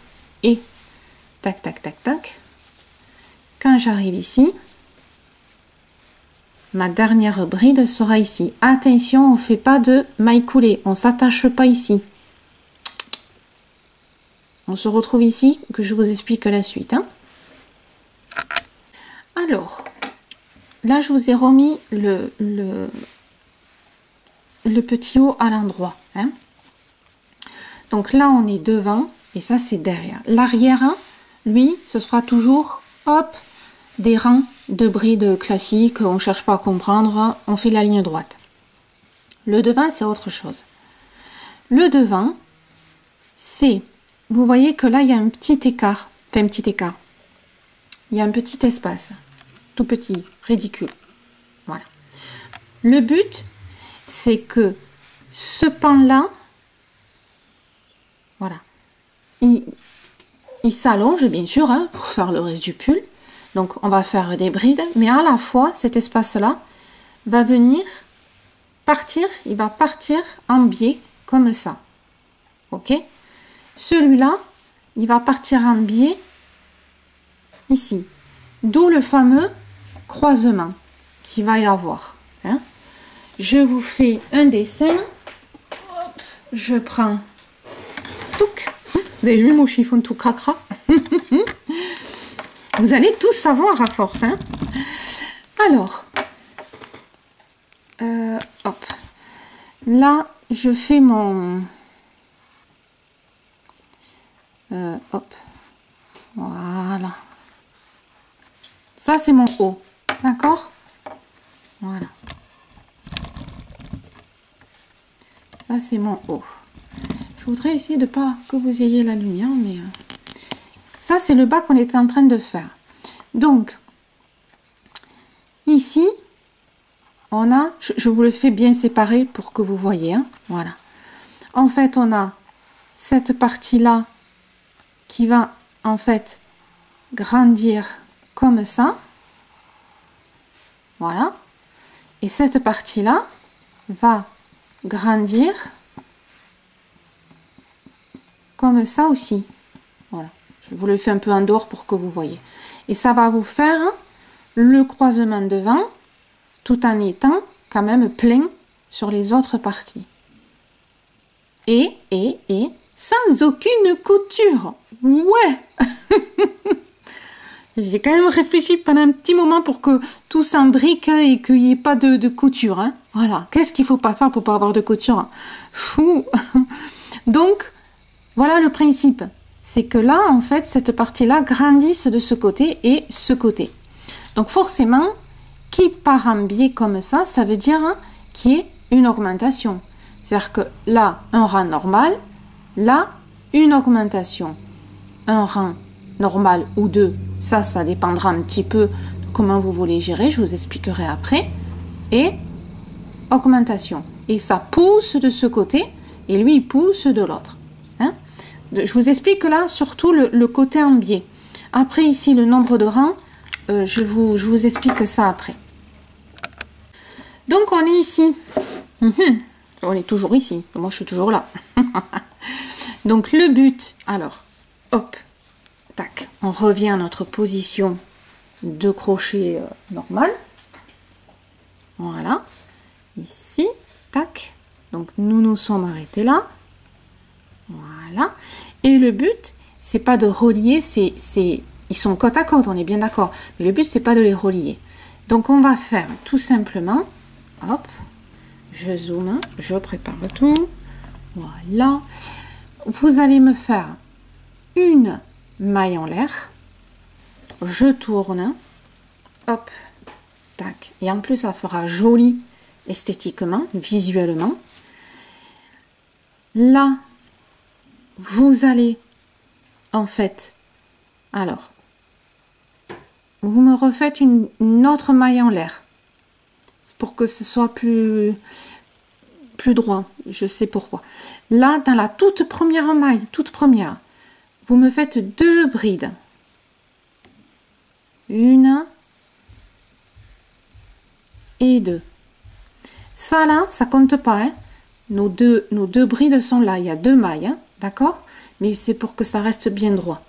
Speaker 1: tac, tac, tac, tac. Quand j'arrive ici, ma dernière bride sera ici. Attention, on ne fait pas de maille coulée. On ne s'attache pas ici. On se retrouve ici, que je vous explique la suite. Hein. Alors, là, je vous ai remis le petit haut à l'endroit. Hein. Donc là, on est devant et ça, c'est derrière. L'arrière, lui, ce sera toujours, hop, des rangs de brides classiques. On ne cherche pas à comprendre, on fait la ligne droite. Le devant, c'est autre chose. Le devant, c'est... Vous voyez que là, il y a un petit écart. Enfin, un petit écart. Il y a un petit espace. Tout petit, ridicule. Voilà. Le but, c'est que ce pan-là, voilà, il s'allonge, bien sûr, hein, pour faire le reste du pull. Donc, on va faire des brides. Mais à la fois, cet espace-là va venir partir. Il va partir en biais, comme ça. OK ? Celui-là, il va partir en biais ici. D'où le fameux croisement qu'il va y avoir. Hein. Je vous fais un dessin. Hop, je prends... Touc. Vous avez vu mon chiffon tout cracra. Vous allez tout savoir à force, hein. Alors, hop. Là, je fais mon... hop. Voilà. Ça, c'est mon haut. D'accord? Voilà. Ça, c'est mon haut. Je voudrais essayer de pas que vous ayez la lumière, mais... ça, c'est le bas qu'on était en train de faire. Donc, ici, on a... je vous le fais bien séparé pour que vous voyez. Hein, voilà. En fait, on a cette partie-là qui va, en fait, grandir comme ça. Voilà. Et cette partie-là va grandir comme ça aussi. Voilà. Je vous le fais un peu en dehors pour que vous voyez. Et ça va vous faire le croisement devant tout en étant quand même plein sur les autres parties. Et sans aucune couture. Ouais. J'ai quand même réfléchi pendant un petit moment pour que tout s'embrique et qu'il n'y ait pas de couture. Hein. Voilà. Qu'est-ce qu'il ne faut pas faire pour pas avoir de couture, hein. Fou. Donc, voilà le principe. C'est que là, en fait, cette partie-là grandisse de ce côté et ce côté. Donc, forcément, qui part en biais comme ça, ça veut dire qu'il y ait une augmentation. C'est-à-dire que là, un rang normal, là, une augmentation. Un rang normal ou deux, ça dépendra un petit peu de comment vous voulez gérer, je vous expliquerai après. Et augmentation. Et ça pousse de ce côté, et lui, il pousse de l'autre. Hein? Je vous explique là, surtout le côté en biais. Après, ici, le nombre de rangs, je vous explique ça après. Donc, on est ici. On est toujours ici. Moi, je suis toujours là. Donc, le but, alors, hop, tac, on revient à notre position de crochet normal. Voilà. Ici, tac. Donc, nous nous sommes arrêtés là. Voilà. Et le but, c'est pas de relier, ils sont côte à côte, on est bien d'accord. Mais le but, c'est pas de les relier. Donc, on va faire tout simplement, hop, je zoome, je prépare tout. Voilà. Vous allez me faire une maille en l'air. Je tourne. Hop, tac. Et en plus, ça fera joli esthétiquement, visuellement. Là, vous allez, en fait, alors, vous me refaites une autre maille en l'air. C'est pour que ce soit plus droit. Je sais pourquoi. Là, dans la toute première maille, toute première, vous me faites 2 brides. Une et 2. Ça là, ça compte pas. Hein. Nos deux brides sont là. Il y a 2 mailles, hein, d'accord? Mais c'est pour que ça reste bien droit.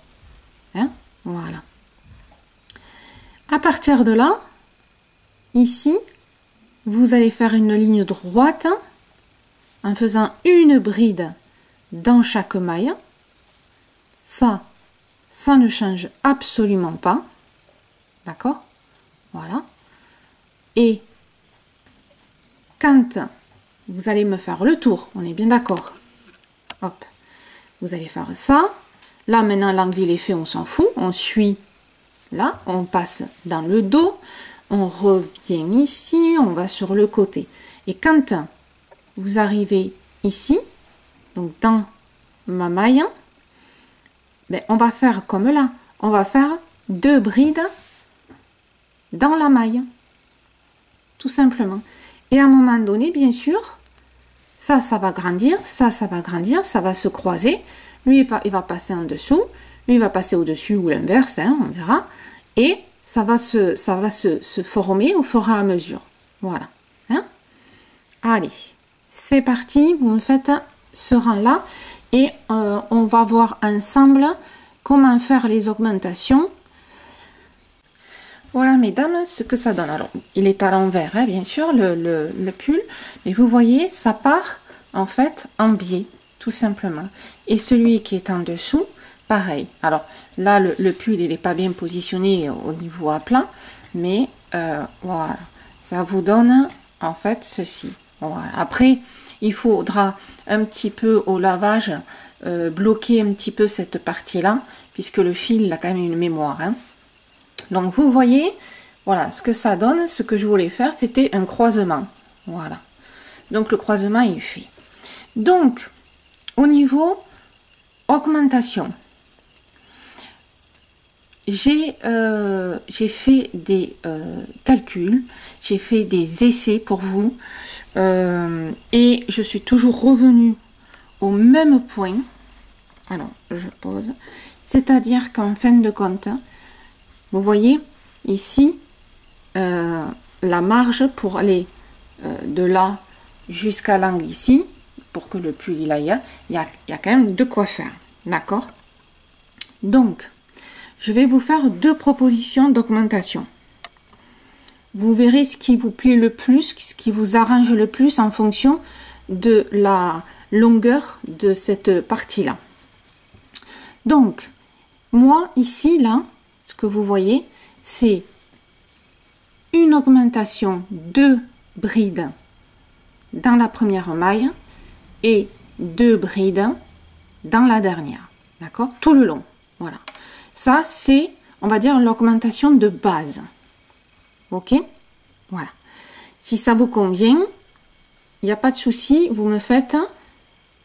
Speaker 1: Hein, voilà. À partir de là, ici, vous allez faire une ligne droite en faisant une bride dans chaque maille. Ça ne change absolument pas. D'accord? Voilà. Et quand vous allez me faire le tour, on est bien d'accord. Hop. Vous allez faire ça. Là, maintenant, l'angle, il est fait, on s'en fout. On suit là, on passe dans le dos. On revient ici, on va sur le côté. Et quand vous arrivez ici, donc dans ma maille, ben, on va faire comme là. On va faire 2 brides dans la maille. Tout simplement. Et à un moment donné, bien sûr, ça va grandir, ça va grandir, ça va se croiser. Lui, il va passer en dessous. Lui, il va passer au-dessus ou l'inverse, hein, on verra. Et ça va se former au fur et à mesure. Voilà. Hein? Allez, c'est parti. Vous me faites ce rang-là. Et on va voir ensemble comment faire les augmentations. Voilà, mesdames, ce que ça donne. Alors, il est à l'envers, hein, bien sûr, le pull. Mais vous voyez, ça part, en fait, en biais, tout simplement. Et celui qui est en dessous pareil. Alors là, le pull, il n'est pas bien positionné au niveau à plat, mais voilà, ça vous donne en fait ceci. Voilà. Après, il faudra un petit peu au lavage bloquer un petit peu cette partie-là, puisque le fil il a quand même une mémoire. Hein. Donc vous voyez, voilà ce que ça donne. Ce que je voulais faire, c'était un croisement. Voilà. Donc le croisement est fait. Donc au niveau augmentation, j'ai fait des calculs, j'ai fait des essais pour vous et je suis toujours revenue au même point. Alors je pose, c'est-à-dire qu'en fin de compte, vous voyez ici la marge pour aller de là jusqu'à l'angle ici, pour que le pull il aille, il y a quand même de quoi faire, d'accord? Donc je vais vous faire deux propositions d'augmentation. Vous verrez ce qui vous plaît le plus, ce qui vous arrange le plus en fonction de la longueur de cette partie-là. Donc, moi, ici, là, ce que vous voyez, c'est une augmentation de brides dans la première maille et 2 brides dans la dernière. D'accord? Tout le long. Voilà. Ça, c'est, on va dire, l'augmentation de base. Ok? Voilà. Si ça vous convient, il n'y a pas de souci, vous me faites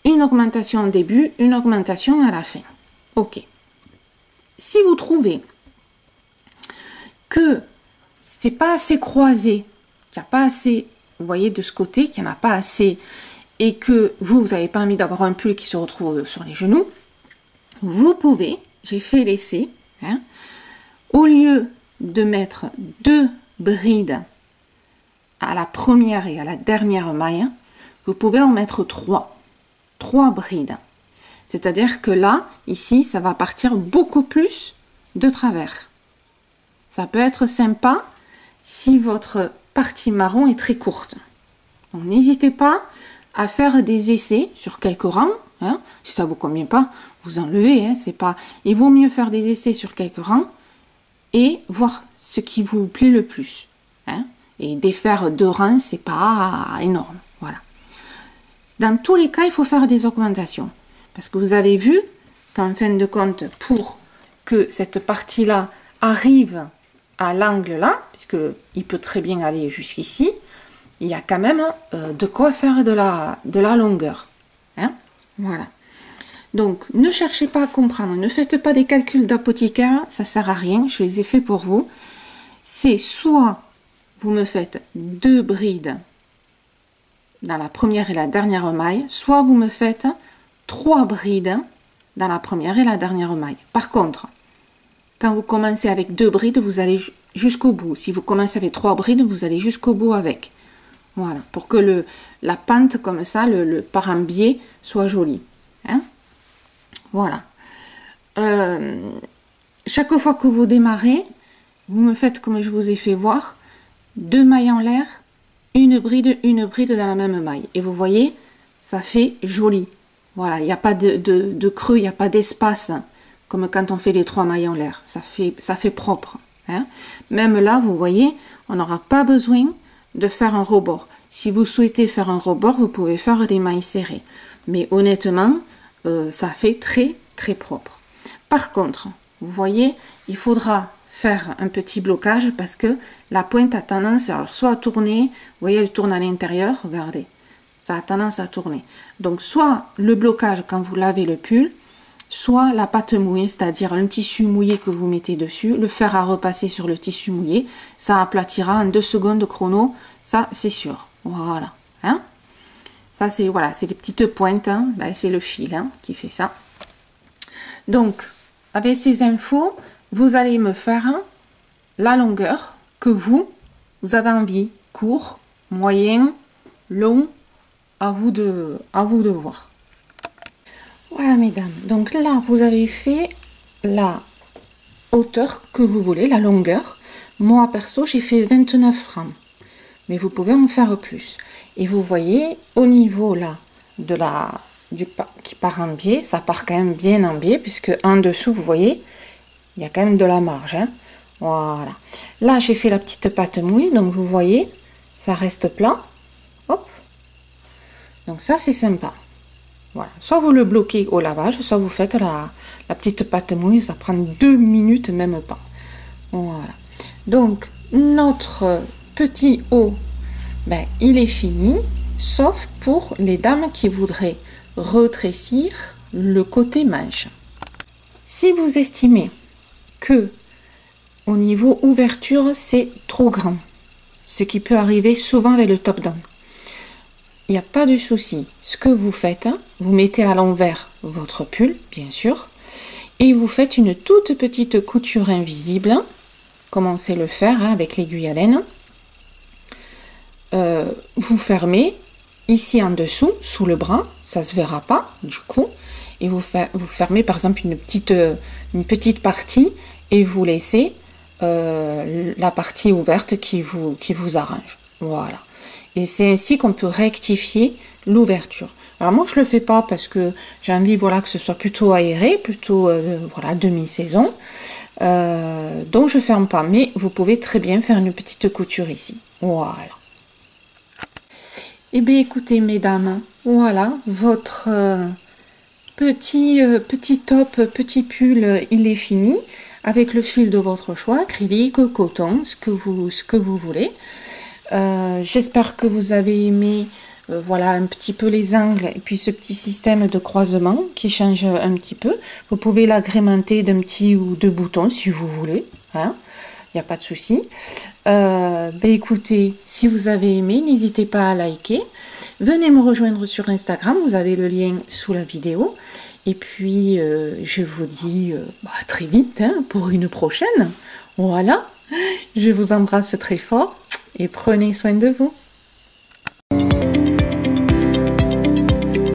Speaker 1: une augmentation au début, une augmentation à la fin. Ok. Si vous trouvez que c'est pas assez croisé, qu'il n'y a pas assez, vous voyez, de ce côté, qu'il n'y en a pas assez, et que vous n'avez pas envie d'avoir un pull qui se retrouve sur les genoux, vous pouvez, j'ai fait l'essai, hein, au lieu de mettre 2 brides à la première et à la dernière maille, vous pouvez en mettre 3 brides. C'est-à-dire que là, ici, ça va partir beaucoup plus de travers. Ça peut être sympa si votre partie marron est très courte. Donc n'hésitez pas à faire des essais sur quelques rangs. Hein. Si ça vous convient pas, vous enlevez. Hein, c'est pas. Il vaut mieux faire des essais sur quelques rangs et voir ce qui vous plaît le plus. Hein. Et défaire 2 rangs, c'est pas énorme. Voilà. Dans tous les cas, il faut faire des augmentations. Parce que vous avez vu qu'en fin de compte, pour que cette partie-là arrive à l'angle là, puisque il peut très bien aller jusqu'ici, il y a quand même de quoi faire de la longueur. Hein. Voilà. Donc, ne cherchez pas à comprendre, ne faites pas des calculs d'apothicaire, ça ne sert à rien, je les ai faits pour vous. C'est soit vous me faites 2 brides dans la première et la dernière maille, soit vous me faites 3 brides dans la première et la dernière maille. Par contre, quand vous commencez avec 2 brides, vous allez jusqu'au bout. Si vous commencez avec 3 brides, vous allez jusqu'au bout avec. Voilà, pour que la pente comme ça, le parambier soit joli. Hein. Voilà. Chaque fois que vous démarrez, vous me faites comme je vous ai fait voir, 2 mailles en l'air, une bride dans la même maille. Et vous voyez, ça fait joli. Voilà, il n'y a pas de creux, il n'y a pas d'espace, hein, comme quand on fait les 3 mailles en l'air. Ça fait propre. Hein. Même là, vous voyez, on n'aura pas besoin de faire un rebord. Si vous souhaitez faire un rebord, vous pouvez faire des mailles serrées. Mais honnêtement, ça fait très, très propre. Par contre, vous voyez, il faudra faire un petit blocage parce que la pointe a tendance, alors soit à tourner, vous voyez, elle tourne à l'intérieur, regardez, ça a tendance à tourner. Donc, soit le blocage quand vous lavez le pull, soit la pâte mouillée, c'est-à-dire un tissu mouillé que vous mettez dessus, le fer à repasser sur le tissu mouillé, ça aplatira en 2 secondes chrono, ça c'est sûr. Voilà. Hein. Ça c'est voilà, c'est les petites pointes, hein. Ben, c'est le fil hein, qui fait ça. Donc, avec ces infos, vous allez me faire la longueur que vous avez envie, court, moyen, long, à vous de voir. Voilà mesdames, donc là vous avez fait la hauteur que vous voulez, la longueur. Moi perso j'ai fait 29 francs, mais vous pouvez en faire plus. Et vous voyez au niveau là de qui part en biais, ça part quand même bien en biais, puisque en dessous, vous voyez, il y a quand même de la marge. Hein. Voilà. Là, j'ai fait la petite pâte mouille, donc vous voyez, ça reste plat. Hop. Donc ça, c'est sympa. Voilà. Soit vous le bloquez au lavage, soit vous faites la petite pâte mouille, ça prend 2 minutes, même pas. Voilà. Donc, notre petit haut, ben, il est fini, sauf pour les dames qui voudraient retrécir le côté manche. Si vous estimez que au niveau ouverture, c'est trop grand, ce qui peut arriver souvent avec le top down, il n'y a pas de souci. Ce que vous faites, vous mettez à l'envers votre pull, bien sûr, et vous faites une toute petite couture invisible, comme on sait le faire avec l'aiguille à laine. Vous fermez ici en dessous, sous le bras, ça ne se verra pas du coup, et vous fermez par exemple une petite partie et vous laissez la partie ouverte qui vous arrange. Voilà. Et c'est ainsi qu'on peut rectifier l'ouverture. Alors moi je le fais pas parce que j'ai envie voilà que ce soit plutôt aéré, plutôt voilà demi-saison. Donc je ferme pas, mais vous pouvez très bien faire une petite couture ici. Voilà. Et bien écoutez mesdames, voilà votre petit top, petit pull, il est fini avec le fil de votre choix, acrylique, coton, ce que vous voulez. J'espère que vous avez aimé voilà un petit peu les angles et puis ce petit système de croisement qui change un petit peu. Vous pouvez l'agrémenter d'un petit ou deux boutons si vous voulez, hein. Il n'y a pas de souci. Ben écoutez, si vous avez aimé, n'hésitez pas à liker. Venez me rejoindre sur Instagram, vous avez le lien sous la vidéo. Et puis, je vous dis à très vite hein, pour une prochaine. Voilà, je vous embrasse très fort et prenez soin de vous.